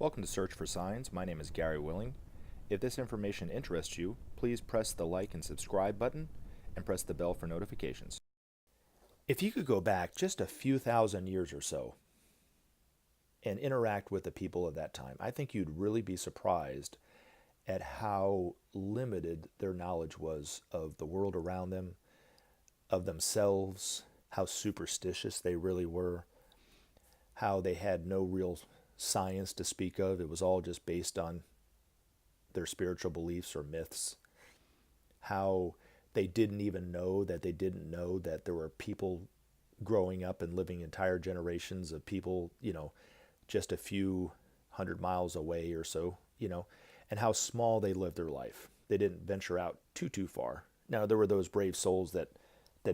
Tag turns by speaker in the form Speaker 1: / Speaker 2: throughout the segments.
Speaker 1: Welcome to Search for Signs. My name is Gary Willing. If this information interests you, please press the like and subscribe button and press the bell for notifications. If you could go back just a few thousand years or so and interact with the people of that time, I think you'd really be surprised at how limited their knowledge was of the world around them, of themselves, how superstitious they really were, how they had no real science to speak of. It was all just based on their spiritual beliefs or myths. How they didn't even know that they didn't know that there were people growing up and living entire generations of people, just a few 100 miles away or so, and how small they lived their life. They didn't venture out too far. Now, there were those brave souls that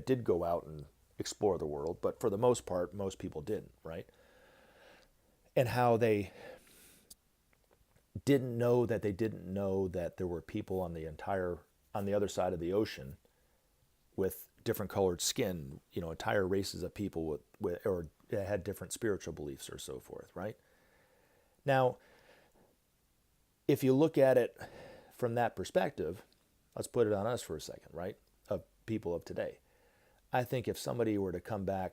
Speaker 1: did go out and explore the world, but for the most part, most people didn't, right? And how they didn't know that they didn't know that there were people on the other side of the ocean with different colored skin, entire races of people or that had different spiritual beliefs or so forth, right? Now, if you look at it from that perspective, let's put it on us for a second, right? Of people of today. I think if somebody were to come back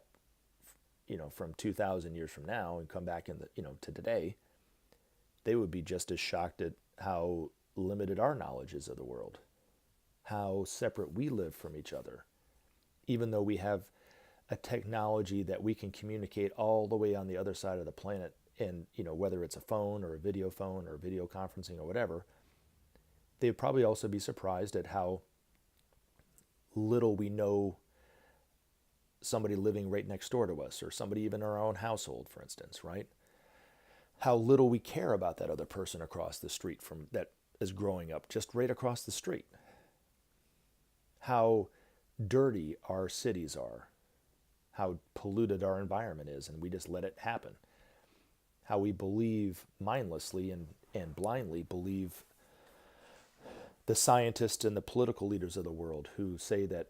Speaker 1: from 2,000 years from now and come back to today, they would be just as shocked at how limited our knowledge is of the world, how separate we live from each other, even though we have a technology that we can communicate all the way on the other side of the planet, and whether it's a phone or a video conferencing or whatever, they'd probably also be surprised at how little we know somebody living right next door to us, or somebody even in our own household, for instance, right? How little we care about that other person across the street from that is growing up just right across the street. How dirty our cities are, how polluted our environment is, and we just let it happen. How we believe mindlessly and blindly believe the scientists and the political leaders of the world who say that,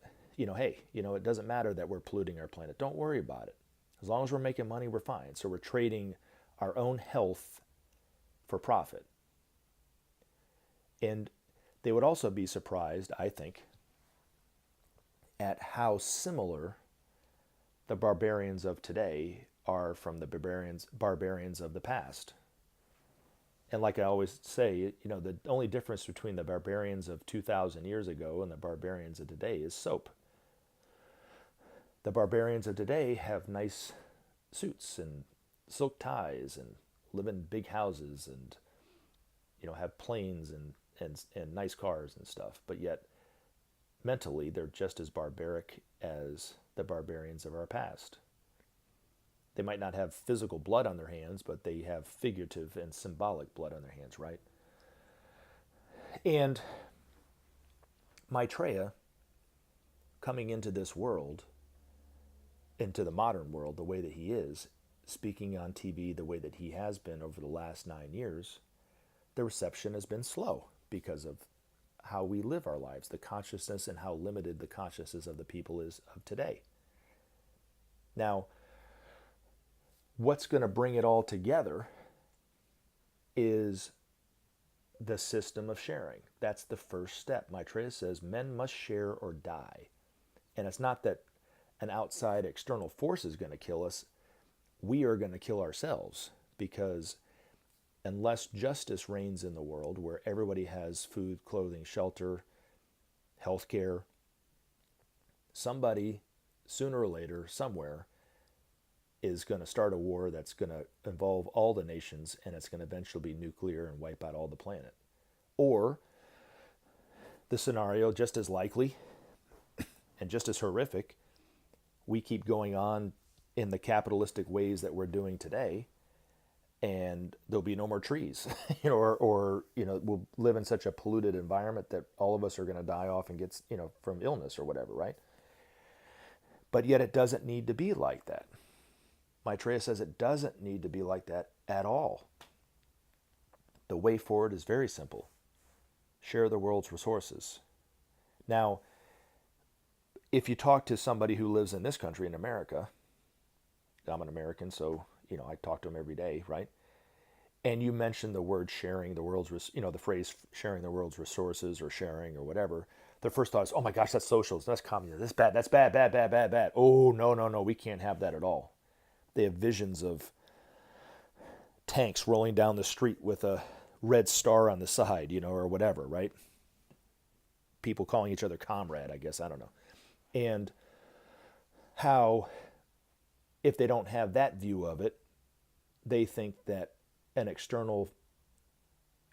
Speaker 1: hey, it doesn't matter that we're polluting our planet. Don't worry about it. As long as we're making money, we're fine. So we're trading our own health for profit. And they would also be surprised, I think, at how similar the barbarians of today are from the barbarians of the past. And like I always say, the only difference between the barbarians of 2,000 years ago and the barbarians of today is soap. The barbarians of today have nice suits and silk ties and live in big houses and have planes and nice cars and stuff, but yet mentally they're just as barbaric as the barbarians of our past. They might not have physical blood on their hands, but they have figurative and symbolic blood on their hands, right? And Maitreya, coming into this world, into the modern world, the way that he is, speaking on TV the way that he has been over the last 9 years, the reception has been slow because of how we live our lives, the consciousness, and how limited the consciousness of the people is of today. Now, what's going to bring it all together is the system of sharing. That's the first step. Maitreya says men must share or die. And it's not that an outside external force is going to kill us. We are going to kill ourselves, because unless justice reigns in the world where everybody has food, clothing, shelter, health care, somebody sooner or later, somewhere, is going to start a war that's going to involve all the nations, and it's going to eventually be nuclear and wipe out all the planet. Or the scenario, just as likely and just as horrific, we keep going on in the capitalistic ways that we're doing today, and there'll be no more trees, or we'll live in such a polluted environment that all of us are going to die off and get, from illness or whatever, right? But yet it doesn't need to be like that. Maitreya says it doesn't need to be like that at all. The way forward is very simple. Share the world's resources. Now, if you talk to somebody who lives in this country, in America, I'm an American, so, I talk to them every day, right? and you mention the word sharing the world's, the phrase sharing the world's resources or sharing or whatever, the first thought is, oh my gosh, that's socialism, that's communism, that's bad, that's bad, bad, bad, bad, bad. Oh, no, no, no, we can't have that at all. They have visions of tanks rolling down the street with a red star on the side, or whatever, right? People calling each other comrade, I guess, I don't know. And how, if they don't have that view of it, they think that an external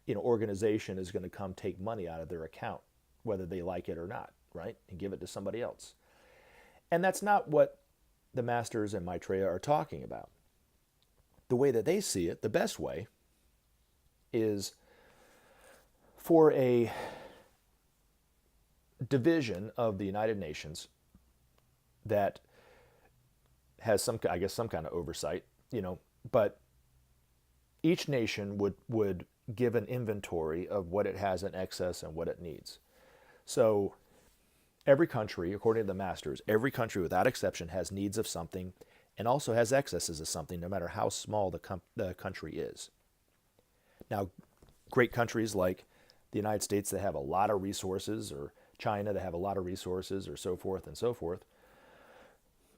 Speaker 1: organization is going to come take money out of their account, whether they like it or not, right? And give it to somebody else. And that's not what the masters and Maitreya are talking about. The way that they see it, the best way, is for a division of the United Nations that has some kind of oversight, but each nation would give an inventory of what it has in excess and what it needs. So every country, according to the masters, every country without exception has needs of something and also has excesses of something, no matter how small the country is. Now, great countries like the United States that have a lot of resources, or China that have a lot of resources, or so forth and so forth,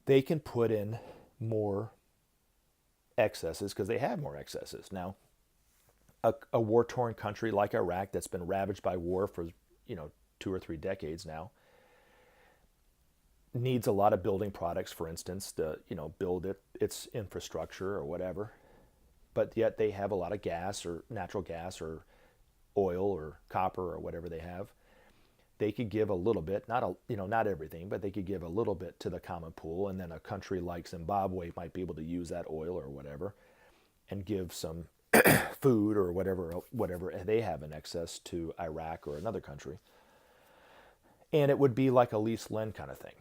Speaker 1: they can put in more excesses because they have more excesses. Now, a war-torn country like Iraq that's been ravaged by war for 2 or 3 decades now needs a lot of building products, for instance, to build its infrastructure or whatever. But yet they have a lot of gas or natural gas or oil or copper or whatever they have. They could give a little bit, not everything, but they could give a little bit to the common pool, and then a country like Zimbabwe might be able to use that oil or whatever and give some food or whatever they have in excess to Iraq or another country. And it would be like a lease-lend kind of thing.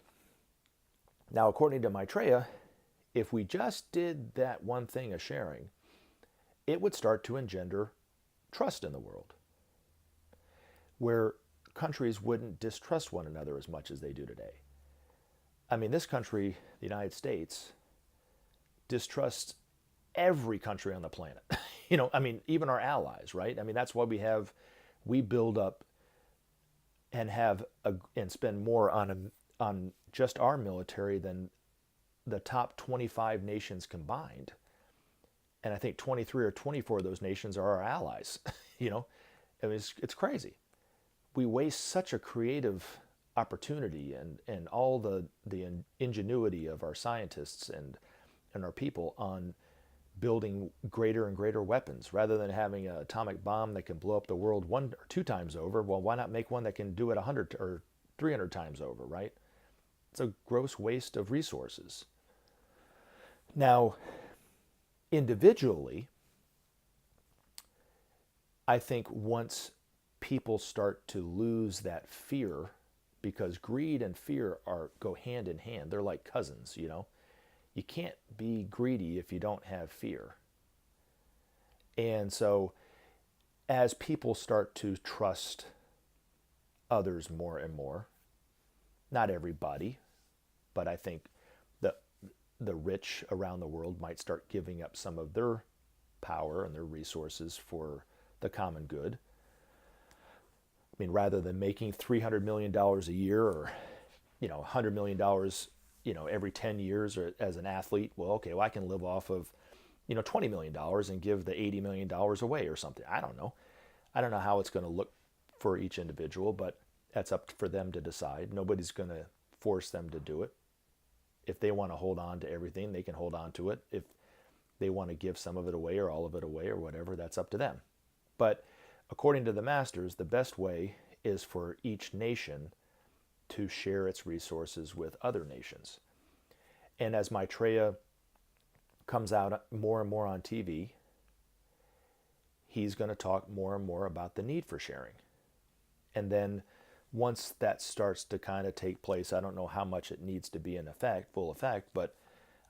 Speaker 1: Now, according to Maitreya, if we just did that one thing of sharing, it would start to engender trust in the world, where countries wouldn't distrust one another as much as they do today. I mean, this country, the United States, distrusts every country on the planet. Even our allies, right? I mean, that's why we build up and and spend more on just our military than the top 25 nations combined. And I think 23 or 24 of those nations are our allies. It's crazy. We waste such a creative opportunity and all the ingenuity of our scientists and our people on building greater and greater weapons rather than having an atomic bomb that can blow up the world 1 or 2 times over. Well, why not make one that can do it 100 or 300 times over, right? It's a gross waste of resources. Now, individually, I think once people start to lose that fear, because greed and fear go hand in hand. They're like cousins, You can't be greedy if you don't have fear. And so as people start to trust others more and more, not everybody, but I think the rich around the world might start giving up some of their power and their resources for the common good. I mean, rather than making $300 million a year or, $100 million, every 10 years or as an athlete, I can live off of, $20 million and give the $80 million away or something. I don't know. I don't know how it's going to look for each individual, but that's up for them to decide. Nobody's going to force them to do it. If they want to hold on to everything, they can hold on to it. If they want to give some of it away or all of it away or whatever, that's up to them. But according to the masters, the best way is for each nation to share its resources with other nations. And as Maitreya comes out more and more on TV, he's going to talk more and more about the need for sharing. And then once that starts to kind of take place, I don't know how much it needs to be in full effect, but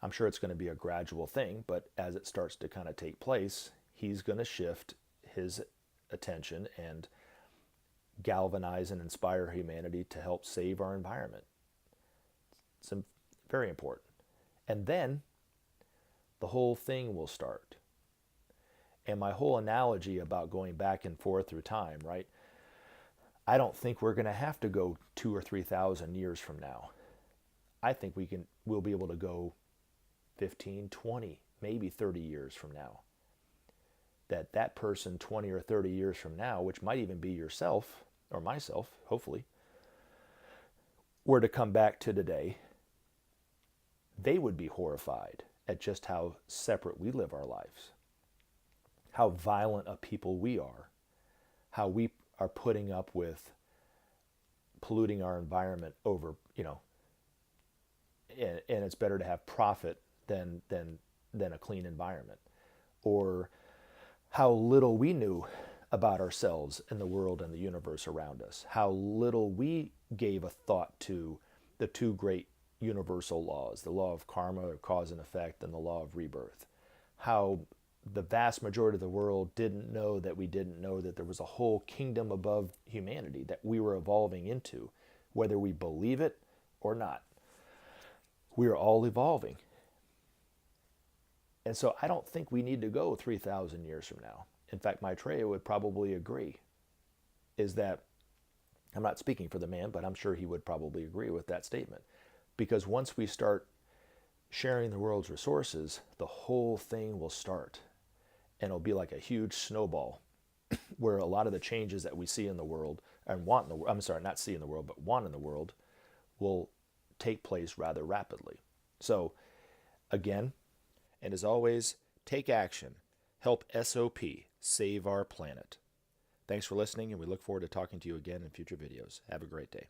Speaker 1: I'm sure it's going to be a gradual thing. But as it starts to kind of take place, he's going to shift his attention and galvanize and inspire humanity to help save our environment. It's very important. And then the whole thing will start. And my whole analogy about going back and forth through time, right? I don't think we're going to have to go 2,000 or 3,000 years from now. I think we'll be able to go 15, 20, maybe 30 years from now. That person 20 or 30 years from now, which might even be yourself or myself, hopefully, were to come back to today, they would be horrified at just how separate we live our lives, how violent a people we are, how we are putting up with polluting our environment over, and it's better to have profit than a clean environment, or how little we knew about ourselves and the world and the universe around us, how little we gave a thought to the two great universal laws, the law of karma, or cause and effect, and the law of rebirth, how the vast majority of the world didn't know that we didn't know that there was a whole kingdom above humanity that we were evolving into, whether we believe it or not. We are all evolving. And so I don't think we need to go 3,000 years from now. In fact, Maitreya would probably agree, is that, I'm not speaking for the man, but I'm sure he would probably agree with that statement. Because once we start sharing the world's resources, the whole thing will start. And it'll be like a huge snowball where a lot of the changes that we see in the world and want in the world, I'm sorry, not see in the world, but want in the world, will take place rather rapidly. So again, and as always, take action. Help SOP save our planet. Thanks for listening, and we look forward to talking to you again in future videos. Have a great day.